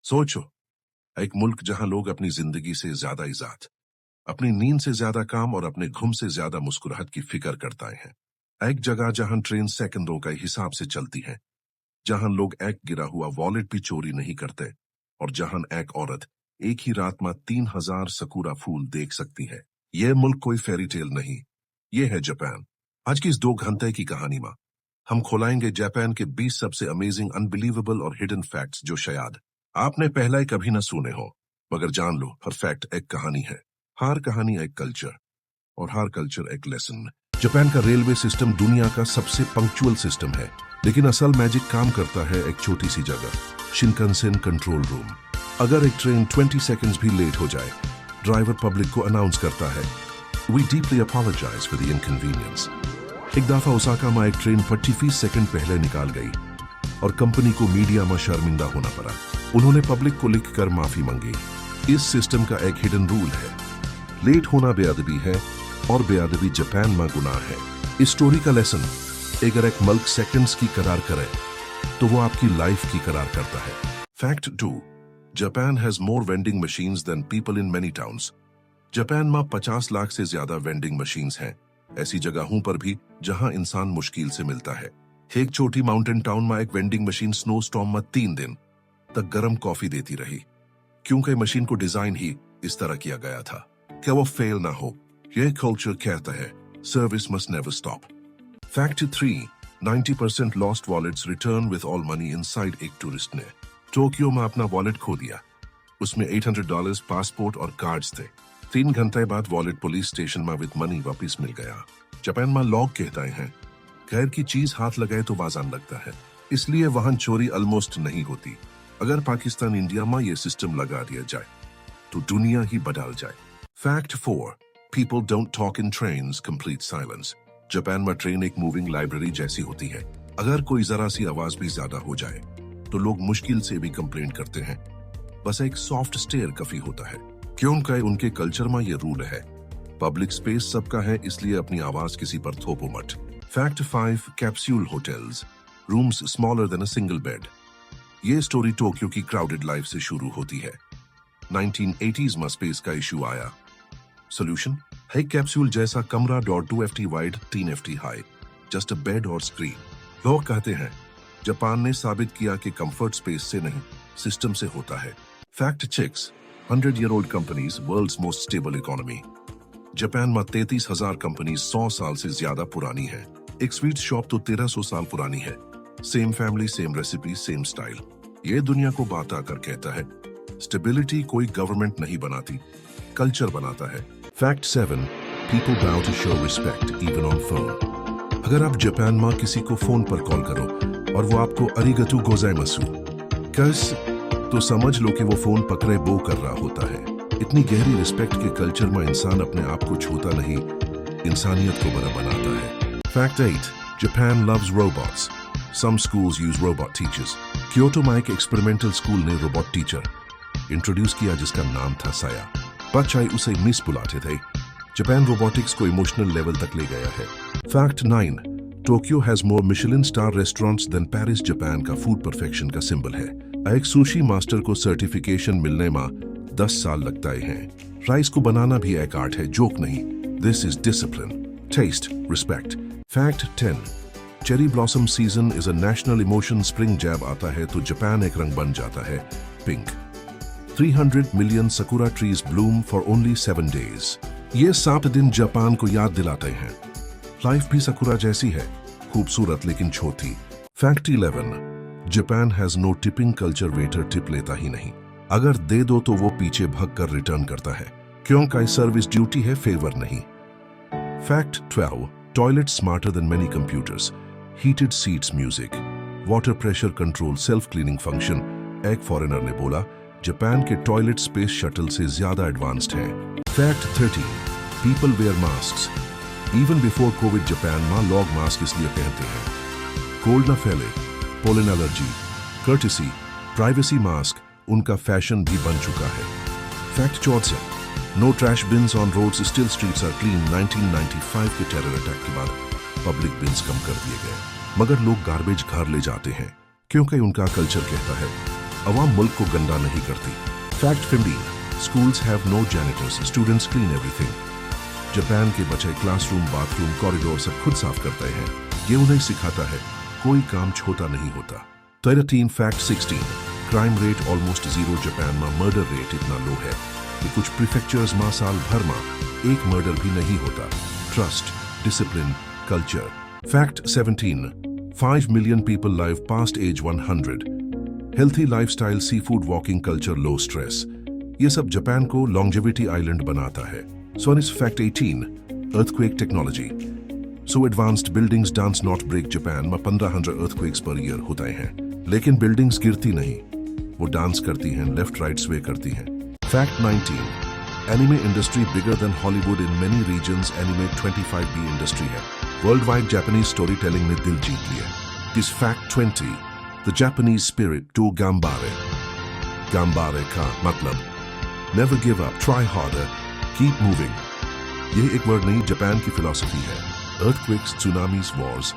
सोचो, एक मुल्क जहां लोग अपनी जिंदगी से ज्यादा इजात, अपनी नींद से ज्यादा काम और अपने घुम से ज्यादा मुस्कुराहट की फिक्र करता है। एक जगह जहां ट्रेन सेकंडों का हिसाब से चलती है, जहां लोग एक गिरा हुआ वॉलेट भी चोरी नहीं करते, और जहां एक औरत एक ही रात में 3000 सकुरा फूल देख सकती है। यह मुल्क कोई फेरी टेल नहीं, ये है जापान। आज की इस 2 घंटे की कहानी में हम खोलाएंगे जापान के 20 सबसे अमेजिंग, अनबिलीवेबल और हिडन फैक्ट्स जो शायद आपने पहले कभी न सुने हो, मगर जान लो, हर फैक्ट एक कहानी है, हर कहानी एक कल्चर, और हर कल्चर एक लेसन। जापान का रेलवे सिस्टम दुनिया का सबसे पंक्चुअल सिस्टम है, लेकिन असल मैजिक काम करता है एक छोटी सी जगह, शिनकानसेन कंट्रोल रूम। अगर एक ट्रेन 20 सेकंड्स भी लेट हो जाए, ड्राइवर पब्लिक को अनाउंस करता है, "We deeply apologize for the inconvenience." एक दफा ओसाका में एक ट्रेन 45 सेकंड पहले निकाल गई और कंपनी को मीडिया में शर्मिंदा होना पड़ा। उन्होंने पब्लिक को लिखकर माफी मांगी। इस सिस्टम का एक हिडन रूल है, लेट होना बेअदबी है और बेअदबी जापान में गुनाह है। इस स्टोरी का लेसन, अगर एक मुल्क सेकंड्स की करार करे तो वो आपकी लाइफ की करार करता है। Fact 2, Japan has more vending machines than people in many towns. Japan में 50 लाख से ज्यादा वेंडिंग मशीन्स हैं, ऐसी जगहों पर भी जहां इंसान मुश्किल से मिलता है। एक छोटी माउंटेन टाउन में एक वेंडिंग मशीन स्नो स्टॉर्म में 3 दिन तक गर्म कॉफी देती रही, क्योंकि मशीन को डिजाइन ही इस तरह किया गया था कि वो फेल ना हो। यह कल्चर कहता है, service must never stop. Fact 3, 90% lost wallets return with all money inside. एक टूरिस्ट ने टोक्यो में अपना वॉलेट खो दिया, उसमें $800 पासपोर्ट और कार्ड्स थे। 3 घंटे बाद वॉलेट पुलिस स्टेशन में विद मनी वापस मिल गया। जापान में लोग कहते हैं, गैर की चीज हाथ लगाए तो बाजान लगता है, इसलिए वहां चोरी ऑलमोस्ट नहीं होती। अगर पाकिस्तान इंडिया में ये सिस्टम लगा दिया जाए तो दुनिया ही बदल जाए। Fact 4, people don't talk in trains, complete silence. Japan में ट्रेन एक मूविंग लाइब्रेरी जैसी होती है। अगर कोई जरा सी आवाज भी ज्यादा हो जाए तो लोग मुश्किल से भी कंप्लेन करते हैं, बस एक सॉफ्ट स्टेयर काफी होता है, क्योंकि उनके कल्चर में ये रूल है, पब्लिक स्पेस सबका है, इसलिए अपनी आवाज किसी पर थोपो मत। Fact 5, capsule hotels, rooms smaller than a single bed. ये स्टोरी टोक्यो की क्राउडेड लाइफ से शुरू होती है। 1980s में स्पेस का इशू आया। सोल्यूशन, एक कैप्सूल जैसा कमरा, 2 FT wide, 3 FT high, just a bed और स्क्रीन। लोग कहते हैं जापान ने साबित किया कि कंफर्ट स्पेस से नहीं, सिस्टम से होता है। Fact 6, 100-year-old companies, world's most stable economy. Japan में 33,000 कंपनी 100 साल से ज्यादा पुरानी है। एक स्वीट शॉप तो 1300 साल पुरानी है। Same family, same recipe, same style. ये दुनिया को बात आकर कहता है, स्टेबिलिटी कोई गवर्नमेंट नहीं बनाती, कल्चर बनाता है। Fact 7, people bow to show respect even on phone. अगर आप जापान में किसी को फोन पर कॉल करो और वो आपको अरिगतो गोजाइमासु कस, तो समझ लो कि वो फोन पकड़े बो कर रहा होता है। इतनी गहरी रिस्पेक्ट के कल्चर में इंसान अपने आप को छूता नहीं, इंसानियत को बड़ा बनाता है। Fact 8, Japan loves robots, some schools use robot teachers. Kyoto में एक एक्सपेरिमेंटल स्कूल ने रोबोट टीचर इंट्रोड्यूस किया जिसका नाम था साया। बच्चे उसे मिस बुलाते थे। जापान रोबोटिक्स को इमोशनल लेवल तक ले गया है। Fact 9, Tokyo has more Michelin star restaurants than Paris. Japan का फूड परफेक्शन का सिंबल है। एक सुशी मास्टर को सर्टिफिकेशन मिलने में 10 साल लगता है। राइस को बनाना भी एक आर्ट है, जोक नहीं। This is discipline, test, respect. Fact 10, cherry blossom season is a national emotion. Spring जैब आता है तो जापान एक रंग बन जाता है, pink. 300 million sakura trees bloom for only 7 days. ये 7 दिन जापान को याद दिलाते हैं, लाइफ भी sakura जैसी है, खूबसूरत लेकिन छोटी। Fact 11, Japan has no tipping culture. Waiter tip लेता ही नहीं, अगर दे दो तो वो पीछे भाग कर रिटर्न करता है, क्योंकि सर्विस ड्यूटी है, फेवर नहीं। Fact 12, toilet smarter than many computers, heated seats, music, water pressure control, self cleaning function. एक फॉरेनर ने बोला, जापान के टॉयलेट स्पेस शटल से ज्यादा एडवांस्ड है। Fact 13, people wear masks even before COVID. Japan में लोग मास्क इसलिए पहनते हैं, कोल्ड न फैले, pollen allergy, courtesy, privacy. Mask उनका फैशन भी बन चुका है। Fact 14, no trash bins on roads, still streets are clean. 1995 के टेरर अटैक के बाद पब्लिक बिन्स कम कर दिए गए, मगर लोग गार्बेज घर ले जाते हैं, क्योंकि उनका कल्चर कहता है अवाम मुल्क को गंदा नहीं करती। Fact 15, schools have no janitors, students clean everything. Japan के बच्चे क्लासरूम, बाथरूम, कॉरिडोर सब खुद साफ करते हैं। ये उन्हें सिखाता है कोई काम छोटा नहीं होता। 13 fact 16, crime rate almost zero Japan में मर्डर रेट इतना लो है कि कुछ प्रीफेक्चर्स में साल भर में एक मर्डर भी नहीं होता। Trust, discipline, culture. Fact 17, 5 million people live past age 100. Healthy lifestyle, sea food, walking culture, low stress, ये सब जापान को लॉन्जेविटी आइलैंड बनाता है। सोनिस fact 18, earthquake technology. So advanced buildings dance not break. Japan में 1500 अर्थक्वेक्स पर ईयर होते हैं, लेकिन बिल्डिंग्स गिरती नहीं, वो डांस करती हैं, लेफ्ट राइट स्वे करती हैं। Fact 19, anime industry bigger than Hollywood in many regions. Anime 25B industry है। World wide Japanese story telling ने दिल जीत लिया। This fact 20, the Japanese spirit to gambare. गंबारे का मतलब never give up, try harder, keep moving. ये एक वर्ड नहीं, जापान की फिलॉसफी है। अर्थक्वेक्स, सुनामीज, वॉर्स,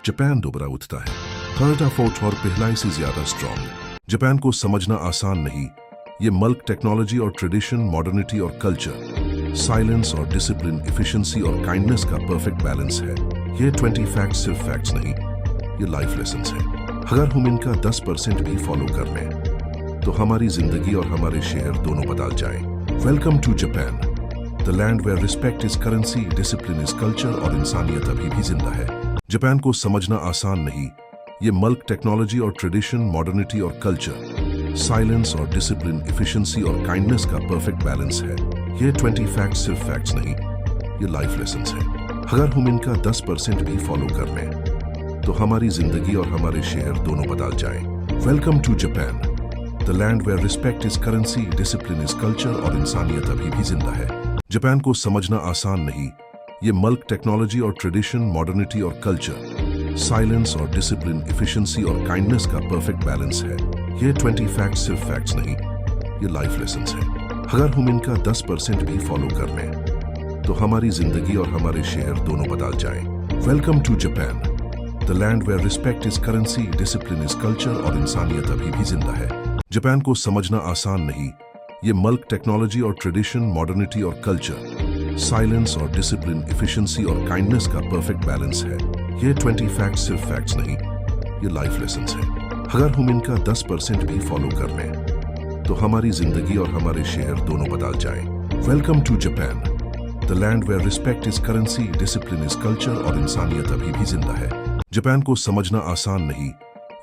जापान दोबारा उठता है। थर्ड फोर्थ और पहलाई से ज्यादा स्ट्रॉन्ग। जापान को समझना आसान नहीं, ये मुल्क टेक्नोलॉजी और ट्रेडिशन, मॉडर्निटी और कल्चर, साइलेंस और डिसिप्लिन, इफिशिएंसी और काइंडनेस का परफेक्ट बैलेंस है। ये 20 फैक्ट्स सिर्फ फैक्ट्स नहीं, ये लाइफ लेसन्स हैं। अगर हम इनका 10% भी फॉलो कर लें तो हमारी जिंदगी और हमारे शहर दोनों बदल जाएं। Welcome to Japan, the land where respect is currency, discipline is culture और इंसानियत अभी भी जिंदा है। जापान को समझना आसान नहीं, ये मुल्क टेक्नोलॉजी और ट्रेडिशन, मॉडर्निटी और कल्चर, साइलेंस और डिसिप्लिन, इफिशिएंसी और काइंडनेस का परफेक्ट बैलेंस है। ये 20 फैक्ट्स सिर्फ फैक्ट्स नहीं, ये लाइफ लेसन्स हैं। अगर हम इनका 10% भी फॉलो कर लें तो हमारी जिंदगी और हमारे शहर दोनों बदल जाएं। Welcome to Japan, the land where respect is currency, discipline is culture और इंसानियत अभी भी जिंदा है। जापान को समझना आसान नहीं, ये मुल्क टेक्नोलॉजी और ट्रेडिशन, मॉडर्निटी और कल्चर, साइलेंस और डिसिप्लिन, इफिशिएंसी और काइंडनेस का परफेक्ट बैलेंस है। ये 20 फैक्ट्स सिर्फ फैक्ट्स नहीं, ये लाइफ लेसन्स हैं। अगर हम इनका 10% भी फॉलो कर लें तो हमारी जिंदगी और हमारे शहर दोनों बदल जाएं। Welcome to Japan, the land where respect is currency, discipline is culture और इंसानियत अभी भी जिंदा है। जापान को समझना आसान नहीं, ये मुल्क टेक्नोलॉजी और ट्रेडिशन, मॉडर्निटी और कल्चर, साइलेंस और डिसिप्लिन, इफिशिएंसी और काइंडनेस का परफेक्ट बैलेंस है। ये 20 फैक्ट्स सिर्फ फैक्ट्स नहीं, ये लाइफ लेसन्स हैं। अगर हम इनका 10% भी फॉलो कर लें तो हमारी जिंदगी और हमारे शहर दोनों बदल जाएं। Welcome to Japan, the land where respect is currency, discipline is culture और इंसानियत अभी भी जिंदा है। जापान को समझना आसान नहीं,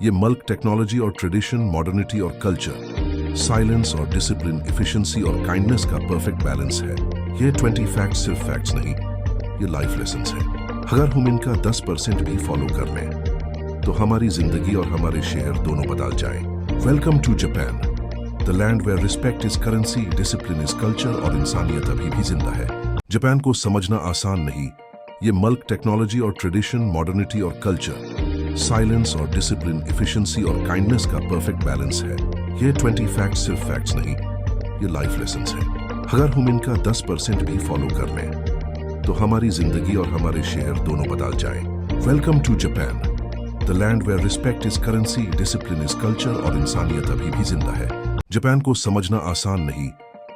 ये मुल्क टेक्नोलॉजी और ट्रेडिशन, मॉडर्निटी और कल्चर, साइलेंस और डिसिप्लिन, इफिशिएंसी और काइंडनेस का परफेक्ट बैलेंस है। ये 20 फैक्ट्स सिर्फ फैक्ट्स नहीं, ये लाइफ लेसन्स हैं। अगर हम इनका 10% भी फॉलो कर लें तो हमारी जिंदगी और हमारे शहर दोनों बदल जाएं। Welcome to Japan, the land where respect is currency, discipline is culture और इंसानियत अभी भी जिंदा है। जापान को समझना आसान नहीं, ये मुल्क टेक्नोलॉजी और ट्रेडिशन, मॉडर्निटी और कल्चर, साइलेंस और डिसिप्लिन, इफिशिएंसी और काइंडनेस का परफेक्ट बैलेंस है। ये 20 फैक्ट्स सिर्फ फैक्ट्स नहीं, ये लाइफ लेसन्स हैं। अगर हम इनका 10% भी फॉलो कर लें तो हमारी जिंदगी और हमारे शहर दोनों बदल जाएं। Welcome to Japan, the land where respect is currency, discipline is culture और इंसानियत अभी भी जिंदा है। जापान को समझना आसान नहीं,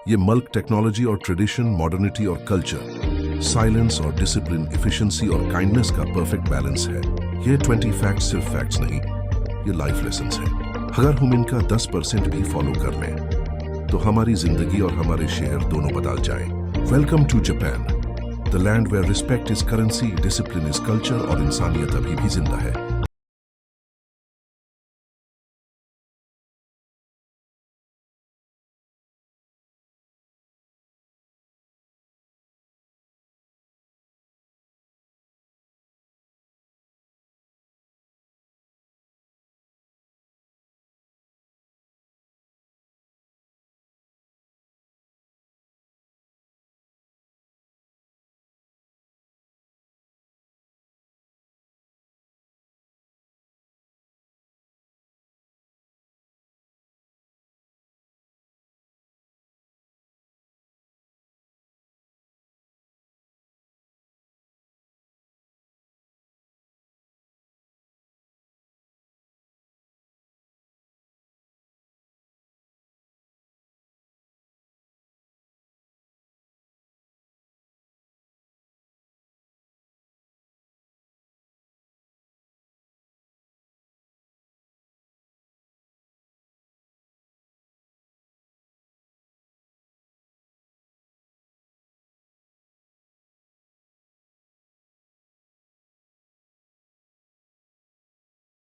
ये मुल्क टेक्नोलॉजी और ट्रेडिशन, मॉडर्निटी और कल्चर, साइलेंस और डिसिप्लिन, इफिशिएंसी और काइंडनेस का परफेक्ट बैलेंस है। ये 20 फैक्ट्स सिर्फ फैक्ट्स नहीं, ये लाइफ लेसन्स हैं। अगर हम इनका 10% भी फॉलो कर लें तो हमारी जिंदगी और हमारे शहर दोनों बदल जाएं। Welcome to Japan, the land where respect is currency, discipline is culture और इंसानियत अभी भी जिंदा है।